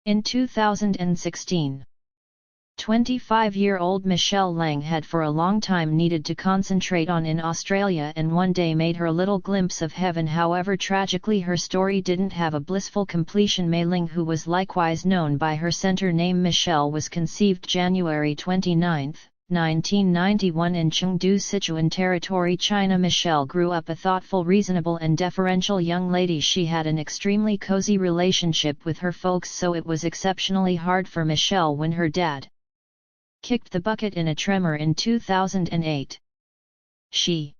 In 2016, 25-year-old Michelle Leng had for a long time needed to concentrate on in Australia, and one day made her little glimpse of heaven. However, tragically her story didn't have a blissful completion. Mei Ling, who was likewise known by her center name Michelle, was conceived January 29, 1991 in Chengdu, Sichuan Territory, China. Michelle grew up a thoughtful, reasonable and deferential young lady. She had an extremely cozy relationship with her folks, so it was exceptionally hard for Michelle when her dad kicked the bucket in a tremor in 2008. She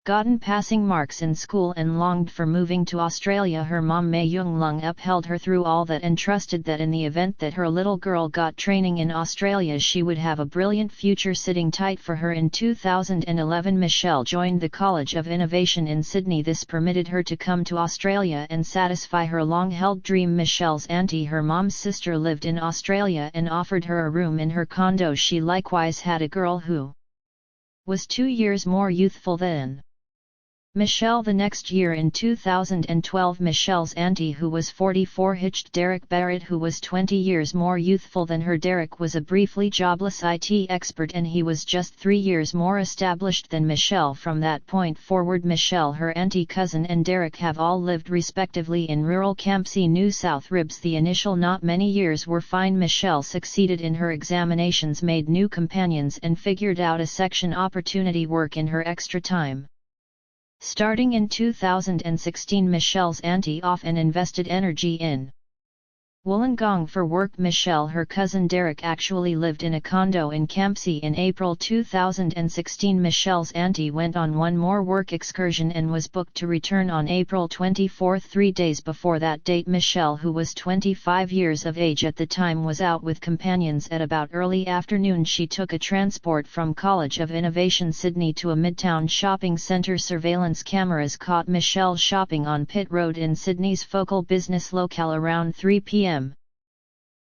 gotten passing marks in school and longed for moving to Australia. Her mom Mei Yonglung upheld her through all that and trusted that in the event that her little girl got training in Australia, she would have a brilliant future sitting tight for her. In 2011, Michelle joined the College of Innovation in Sydney. This permitted her to come to Australia and satisfy her long-held dream. Michelle's auntie, her mom's sister, lived in Australia and offered her a room in her condo. She likewise had a girl who was 2 years more youthful than Michelle. The next year, in 2012, Michelle's auntie, who was 44, hitched Derek Barrett, who was 20 years more youthful than her. Derek was a briefly jobless IT expert and he was just 3 years more established than Michelle. From that point forward, Michelle, her auntie, cousin and Derek have all lived respectively in rural Campsie, New South Ribs. The initial not many years were fine. Michelle succeeded in her examinations, made new companions and figured out a section opportunity work in her extra time. Starting in 2016, Michelle's auntie often invested energy in Wollongong for work. Michelle, her cousin Derek actually lived in a condo in Campsie. In April 2016, Michelle's auntie went on one more work excursion and was booked to return on April 24. 3 days before that date, Michelle, who was 25 years of age at the time, was out with companions at about early afternoon. She took a transport from College of Innovation Sydney to a midtown shopping centre. Surveillance cameras caught Michelle shopping on Pitt Road in Sydney's focal business locale around 3 p.m.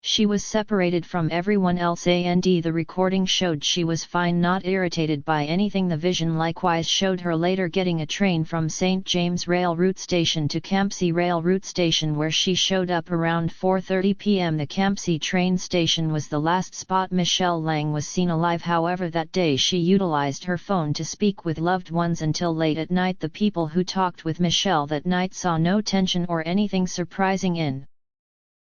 She was separated from everyone else, and the recording showed she was fine, not irritated by anything. The vision likewise showed her later getting a train from St James Rail Route Station to Campsie Rail Route Station, where she showed up around 4:30 p.m. The Campsie train station was the last spot Michelle Leng was seen alive. However, that day she utilized her phone to speak with loved ones until late at night. The people who talked with Michelle that night saw no tension or anything surprising in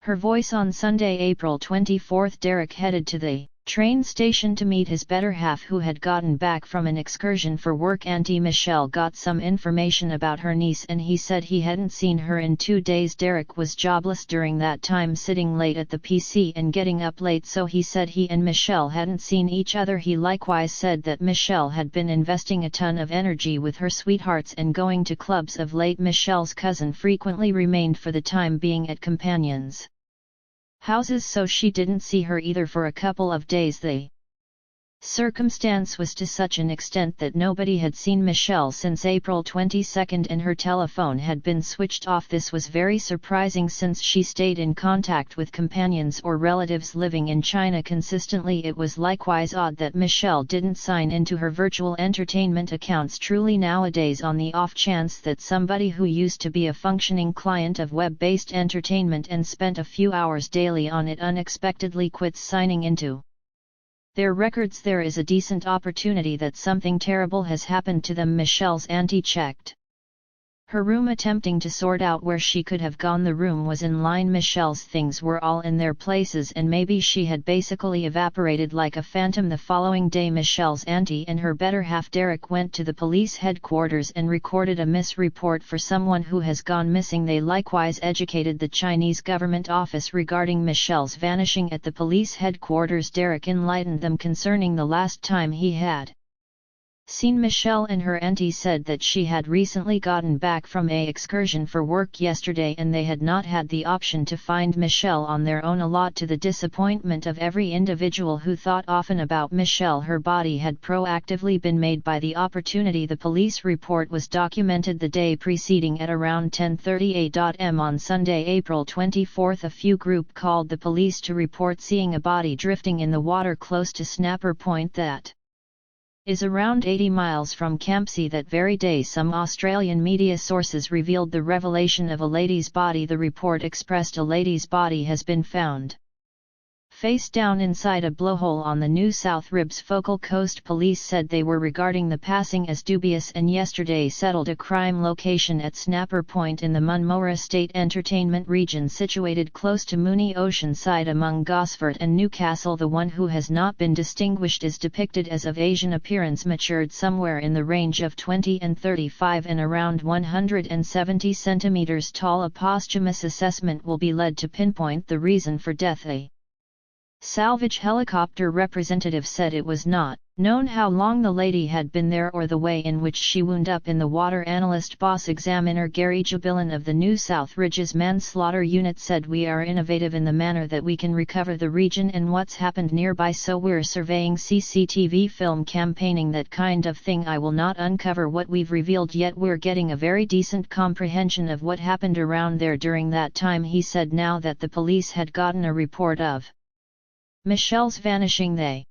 her voice. On Sunday, April 24, Derek headed to the train station to meet his better half, who had gotten back from an excursion for work. Auntie Michelle got some information about her niece and he said he hadn't seen her in 2 days. Derek was jobless during that time, sitting late at the PC and getting up late, so he said he and Michelle hadn't seen each other. He likewise said that Michelle had been investing a ton of energy with her sweethearts and going to clubs of late. Michelle's cousin frequently remained for the time being at companions' houses, so she didn't see her either for a couple of days. The circumstance was to such an extent that nobody had seen Michelle since April 22 and her telephone had been switched off. This was very surprising since she stayed in contact with companions or relatives living in China consistently. It was likewise odd that Michelle didn't sign into her virtual entertainment accounts. Truly, nowadays, on the off chance that somebody who used to be a functioning client of web-based entertainment and spent a few hours daily on it unexpectedly quits signing into their records, there is a decent opportunity that something terrible has happened to them. Michelle's auntie checked her room, attempting to sort out where she could have gone. The room was in line. Michelle's things were all in their places, and maybe she had basically evaporated like a phantom. The following day, Michelle's auntie and her better half Derek went to the police headquarters and recorded a misreport for someone who has gone missing. They likewise educated the Chinese government office regarding Michelle's vanishing at the police headquarters. Derek enlightened them concerning the last time he had seen Michelle, and her auntie said that she had recently gotten back from an excursion for work yesterday and they had not had the option to find Michelle on their own. A lot to the disappointment of every individual who thought often about Michelle. Her body had proactively been made by the opportunity. The police report was documented the day preceding at around 10:30 a.m. on Sunday, April 24. A few group called the police to report seeing a body drifting in the water close to Snapper Point. That is around 80 miles from Campsie. That very day some Australian media sources revealed the revelation of a lady's body. The report expressed a lady's body has been found face down inside a blowhole on the New South Ribs Focal Coast. Police said they were regarding the passing as dubious and yesterday settled a crime location at Snapper Point in the Munmora State Entertainment Region situated close to Mooney Oceanside among Gosford and Newcastle. The one who has not been distinguished is depicted as of Asian appearance, matured somewhere in the range of 20 and 35 and around 170 centimeters tall. A posthumous assessment will be led to pinpoint the reason for death. A salvage helicopter representative said it was not known how long the lady had been there or the way in which she wound up in the water. Analyst boss examiner Gary Jubilin of the New South Ridges Manslaughter Unit said, "We are innovative in the manner that we can recover the region and what's happened nearby, so we're surveying CCTV film, campaigning, that kind of thing. I will not uncover what we've revealed yet. We're getting a very decent comprehension of what happened around there during that time," he said. Now that the police had gotten a report of Michelle's vanishing, they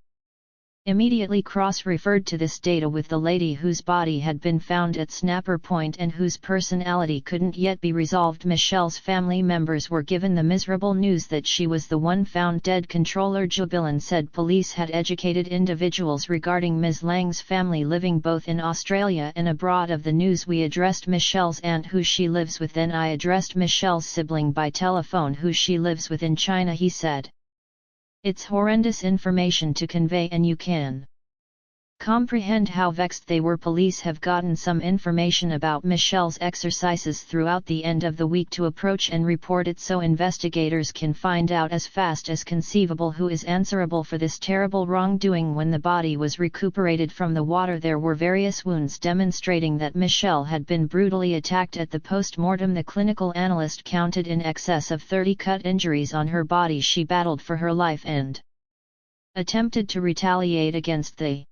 immediately cross-referred to this data with the lady whose body had been found at Snapper Point and whose personality couldn't yet be resolved. Michelle's family members were given the miserable news that she was the one found dead. Controller Jubilin said police had educated individuals regarding Ms. Leng's family living both in Australia and abroad of the news. "We addressed Michelle's aunt who she lives with, then I addressed Michelle's sibling by telephone who she lives with in China," he said. "It's horrendous information to convey and you can comprehend how vexed they were." Police have gotten some information about Michelle's exercises throughout the end of the week to approach and report it so investigators can find out as fast as conceivable who is answerable for this terrible wrongdoing. When the body was recuperated from the water, there were various wounds demonstrating that Michelle had been brutally attacked. At the post-mortem, the clinical analyst counted in excess of 30 cut injuries on her body. She battled for her life and attempted to retaliate against the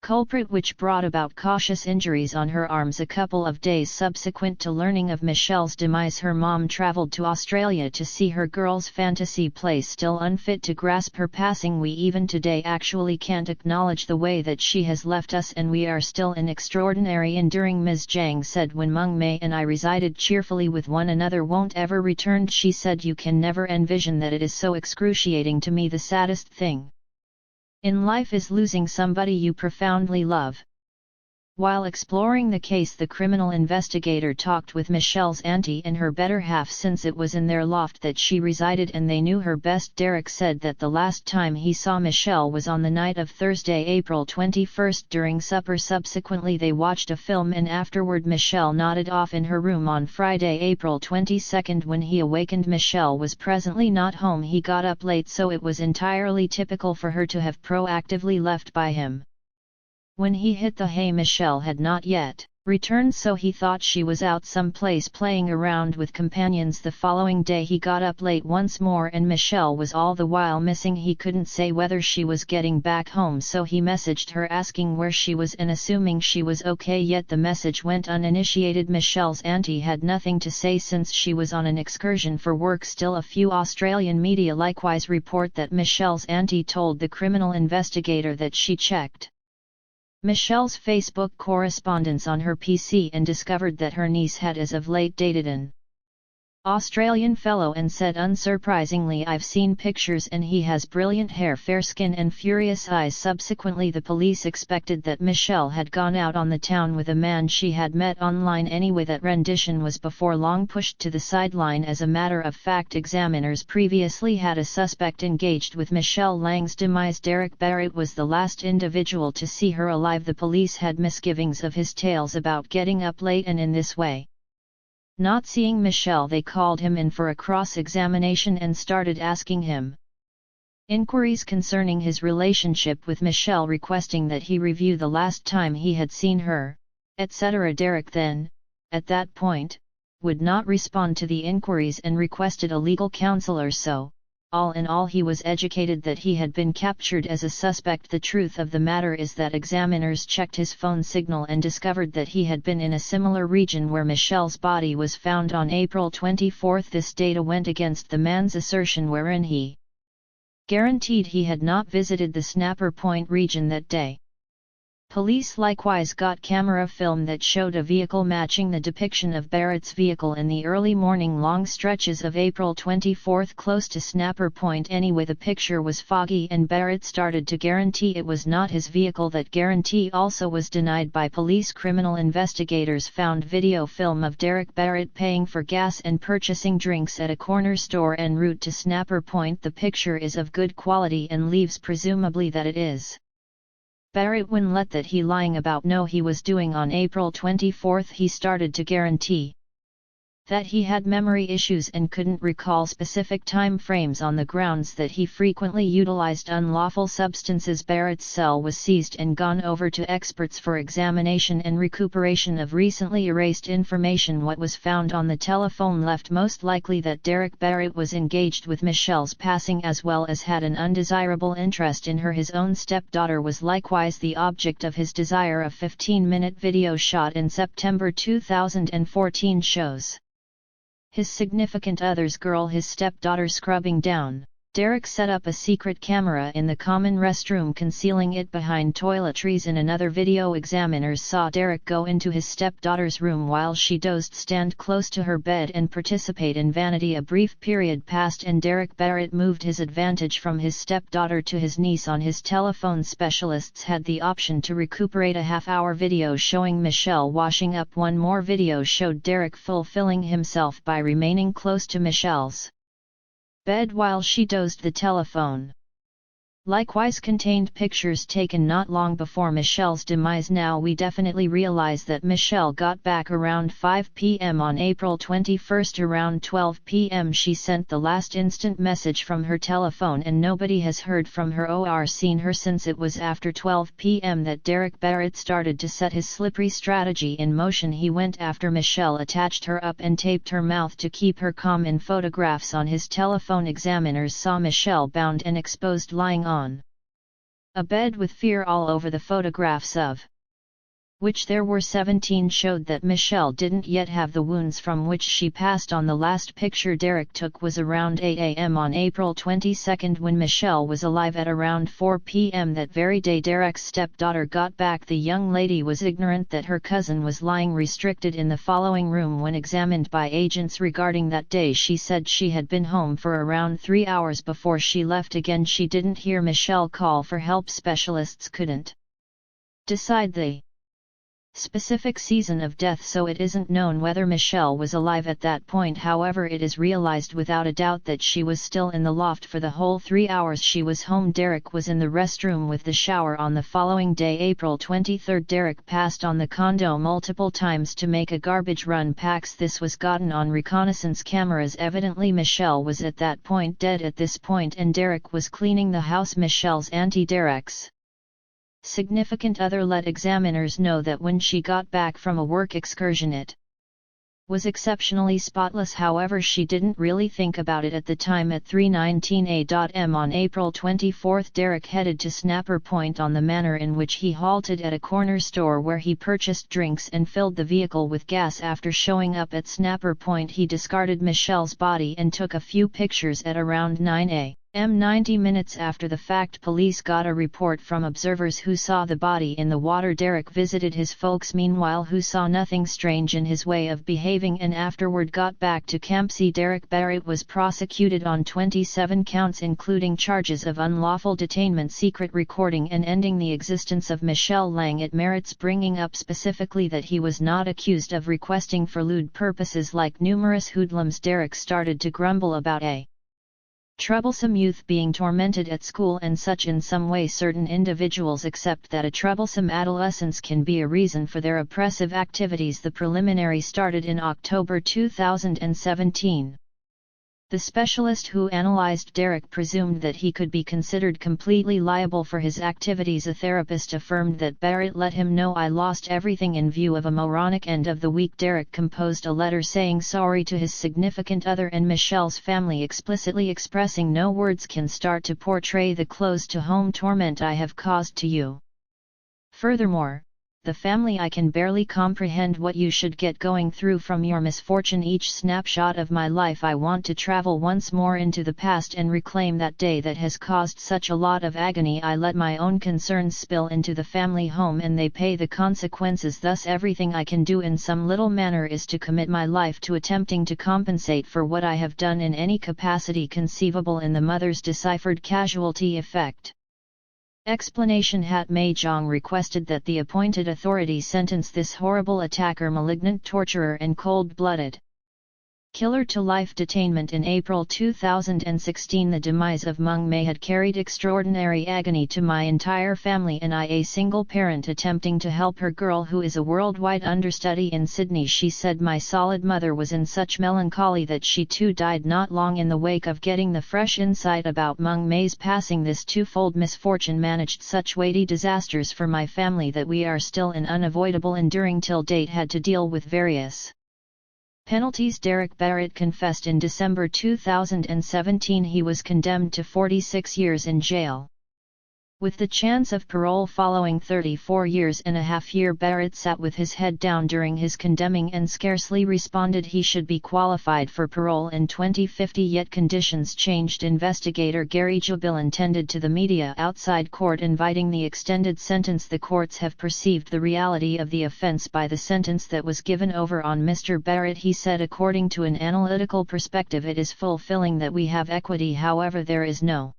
culprit, which brought about cautious injuries on her arms. A couple of days subsequent to learning of Michelle's demise, her mom traveled to Australia to see her girl's fantasy place. Still unfit to grasp her passing, we even today actually can't acknowledge the way that she has left us, and we are still in extraordinary enduring. Ms. Zhang said, "When Meng Mei and I resided cheerfully with one another, won't ever return." She said, "You can never envision that. It is so excruciating to me. The saddest thing in life is losing somebody you profoundly love." While exploring the case, the criminal investigator talked with Michelle's auntie and her better half, since it was in their loft that she resided and they knew her best. Derek said that the last time he saw Michelle was on the night of Thursday, April 21 during supper. Subsequently they watched a film and afterward Michelle nodded off in her room. On Friday, April 22, when he awakened, Michelle was presently not home. He got up late, so it was entirely typical for her to have proactively left by him. When he hit the hay, Michelle had not yet returned, so he thought she was out someplace playing around with companions. The following day he got up late once more and Michelle was all the while missing. He couldn't say whether she was getting back home, so he messaged her asking where she was and assuming she was okay, yet the message went uninitiated. Michelle's auntie had nothing to say since she was on an excursion for work. Still, a few Australian media likewise report that Michelle's auntie told the criminal investigator that she checked Michelle's Facebook correspondence on her PC and discovered that her niece had as of late dated an Australian fellow and said, "Unsurprisingly, I've seen pictures and he has brilliant hair, fair skin and furious eyes." Subsequently, the police expected that Michelle had gone out on the town with a man she had met online anyway. That rendition was before long pushed to the sideline. As a matter of fact, examiners previously had a suspect engaged with Michelle Leng's demise. Derek Barrett was the last individual to see her alive. The police had misgivings of his tales about getting up late and in this way not seeing Michelle. They called him in for a cross-examination and started asking him inquiries concerning his relationship with Michelle, requesting that he review the last time he had seen her, etc. Derek then, at that point, would not respond to the inquiries and requested a legal counselor. So, all in all, he was educated that he had been captured as a suspect. The truth of the matter is that examiners checked his phone signal and discovered that he had been in a similar region where Michelle's body was found on April 24. This data went against the man's assertion wherein he guaranteed he had not visited the Snapper Point region that day. Police likewise got camera film that showed a vehicle matching the depiction of Barrett's vehicle in the early morning long stretches of April 24 close to Snapper Point. Anyway, the picture was foggy and Barrett started to guarantee it was not his vehicle. That guarantee also was denied by police. Criminal investigators found video film of Derek Barrett paying for gas and purchasing drinks at a corner store en route to Snapper Point. The picture is of good quality and leaves presumably that it is Barrett. When let that he lying about no he was doing on April 24, he started to guarantee that he had memory issues and couldn't recall specific time frames on the grounds that he frequently utilized unlawful substances. Barrett's cell was seized and gone over to experts for examination and recuperation of recently erased information. What was found on the telephone left most likely that Derek Barrett was engaged with Michelle's passing as well as had an undesirable interest in her. His own stepdaughter was likewise the object of his desire. A 15-minute video shot in September 2014 shows his significant other's girl, his stepdaughter, scrubbing down. Derek set up a secret camera in the common restroom, concealing it behind toiletries. In another video, examiners saw Derek go into his stepdaughter's room while she dozed, stand close to her bed and participate in vanity. A brief period passed and Derek Barrett moved his advantage from his stepdaughter to his niece on his telephone. Specialists had the option to recuperate a half-hour video showing Michelle washing up. One more video showed Derek fulfilling himself by remaining close to Michelle's bed while she dozed. The telephone likewise contained pictures taken not long before Michelle's demise. Now we definitely realize that Michelle got back around 5 p.m. on April 21. Around 12 p.m. she sent the last instant message from her telephone and nobody has heard from her or seen her since. It was after 12 p.m. that Derek Barrett started to set his slippery strategy in motion. He went after Michelle, attached her up and taped her mouth to keep her calm. In photographs on his telephone, examiners saw Michelle bound and exposed, lying on a bed with fear all over. The photographs, of which there were 17, showed that Michelle didn't yet have the wounds from which she passed on. The last picture Derek took was around 8 a.m. on April 22 when Michelle was alive. At around 4 p.m. that very day, Derek's stepdaughter got back. The young lady was ignorant that her cousin was lying restricted in the following room. When examined by agents regarding that day, she said she had been home for around 3 hours before she left again. She didn't hear Michelle call for help. Specialists couldn't decide the specific season of death, so it isn't known whether Michelle was alive at that point. However, it is realized without a doubt that she was still in the loft for the whole 3 hours she was home. Derek was in the restroom with the shower. On the following day, April 23, Derek passed on the condo multiple times to make a garbage run. Packs this was gotten on reconnaissance cameras. Evidently Michelle was at that point dead at this point and Derek was cleaning the house. Michelle's auntie, Derek's significant other, let examiners know that when she got back from a work excursion it was exceptionally spotless. However, she didn't really think about it at the time. At 3:19 a.m. on April 24, Derek headed to Snapper Point. On the manner in which he halted at a corner store where he purchased drinks and filled the vehicle with gas. After showing up at Snapper Point, he discarded Michelle's body and took a few pictures. At around 9 a.m. 90 minutes after the fact, police got a report from observers who saw the body in the water. Derek visited his folks meanwhile, who saw nothing strange in his way of behaving and afterward got back to Camp C. Derek Barrett was prosecuted on 27 counts including charges of unlawful detainment, secret recording and ending the existence of Michelle Leng. It merits bringing up specifically that he was not accused of requesting for lewd purposes like numerous hoodlums. Derek started to grumble about a troublesome youth being tormented at school and such. In some way certain individuals accept that a troublesome adolescence can be a reason for their oppressive activities. The preliminary started in October 2017. The specialist who analyzed Derek presumed that he could be considered completely liable for his activities. A therapist affirmed that Barrett let him know, "I lost everything." In view of a moronic end of the week, Derek composed a letter saying sorry to his significant other and Michelle's family, explicitly expressing no words can start to portray the close-to-home torment I have caused to you. Furthermore, the family. I can barely comprehend what you should get going through from your misfortune. Each snapshot of my life I want to travel once more into the past and reclaim that day that has caused such a lot of agony. I let my own concerns spill into the family home and they pay the consequences. Thus everything I can do in some little manner is to commit my life to attempting to compensate for what I have done in any capacity conceivable. In the mother's deciphered casualty effect. Explanation. Hat Mahjong requested that the appointed authority sentence this horrible attacker, malignant torturer and cold-blooded killer to life detainment. In April 2016, the demise of Meng Mei had carried extraordinary agony to my entire family and I, a single parent attempting to help her girl who is a worldwide understudy in Sydney. She said my solid mother was in such melancholy that she too died not long in the wake of getting the fresh insight about Meng Mei's passing. This twofold misfortune managed such weighty disasters for my family that we are still in unavoidable enduring till date had to deal with various penalties. Derek Barrett confessed in December 2017 he was condemned to 46 years in jail. With the chance of parole following 34 years and a half. Barrett sat with his head down during his condemning and scarcely responded he should be qualified for parole in 2050, yet conditions changed. Investigator Gary Jubilin tended to the media outside court inviting the extended sentence. The courts have perceived the reality of the offense by the sentence that was given over on Mr. Barrett. He said, according to an analytical perspective it is fulfilling that we have equity, however there is no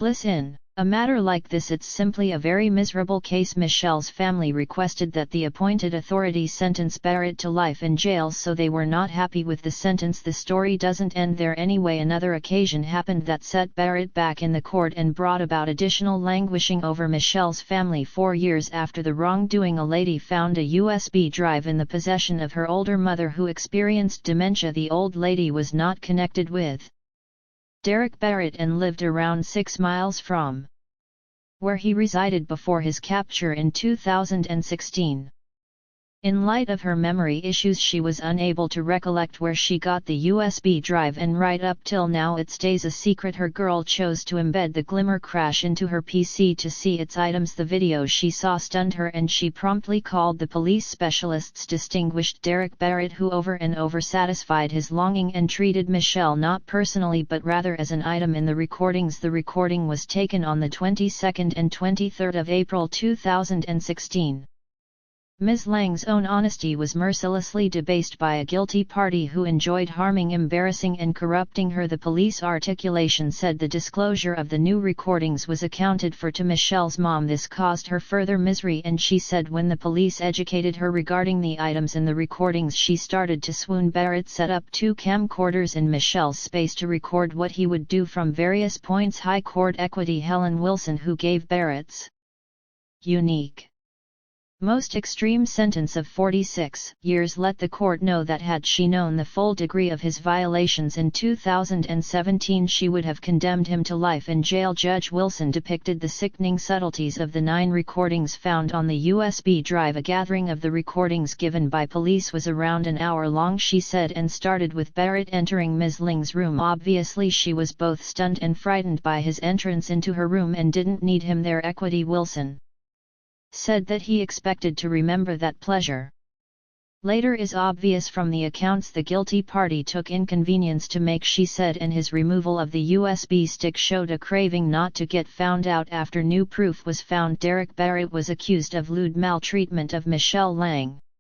bliss in a matter like this. It's simply a very miserable case. Michelle's family requested that the appointed authority sentence Barrett to life in jail, so they were not happy with the sentence. The story doesn't end there anyway. Another occasion happened that set Barrett back in the court and brought about additional languishing over Michelle's family. 4 years after the wrongdoing, a lady found a USB drive in the possession of her older mother who experienced dementia. The old lady was not connected with Derek Barrett and lived around 6 miles from where he resided before his capture in 2016. In light of her memory issues, she was unable to recollect where she got the USB drive, and right up till now it stays a secret. Her girl chose to embed the Glimmer crash into her PC to see its items. The video she saw stunned her and she promptly called the police. Specialists distinguished Derek Barrett, who over and over satisfied his longing and treated Michelle not personally but rather as an item in the recordings. The recording was taken on the 22nd and 23rd of April 2016. Ms. Leng's own honesty was mercilessly debased by a guilty party who enjoyed harming, embarrassing and corrupting her. The police articulation said the disclosure of the new recordings was accounted for to Michelle's mom. This caused her further misery, and she said when the police educated her regarding the items in the recordings she started to swoon. Barrett set up 2 camcorders in Michelle's space to record what he would do from various points. High Court equity Helen Wilson, who gave Barrett's unique most extreme sentence of 46 years, let the court know that had she known the full degree of his violations in 2017 she would have condemned him to life in jail. Judge Wilson depicted the sickening subtleties of the 9 recordings found on the USB drive. A gathering of the recordings given by police was around an hour long, she said, and started with Barrett entering Ms. Ling's room. Obviously she was both stunned and frightened by his entrance into her room and didn't need him there. Equity Wilson said that he expected to remember that pleasure. Later is obvious from the accounts the guilty party took inconvenience to make, she said, and his removal of the USB stick showed a craving not to get found out. After new proof was found, Derek Barrett was accused of lewd maltreatment of Michelle Leng.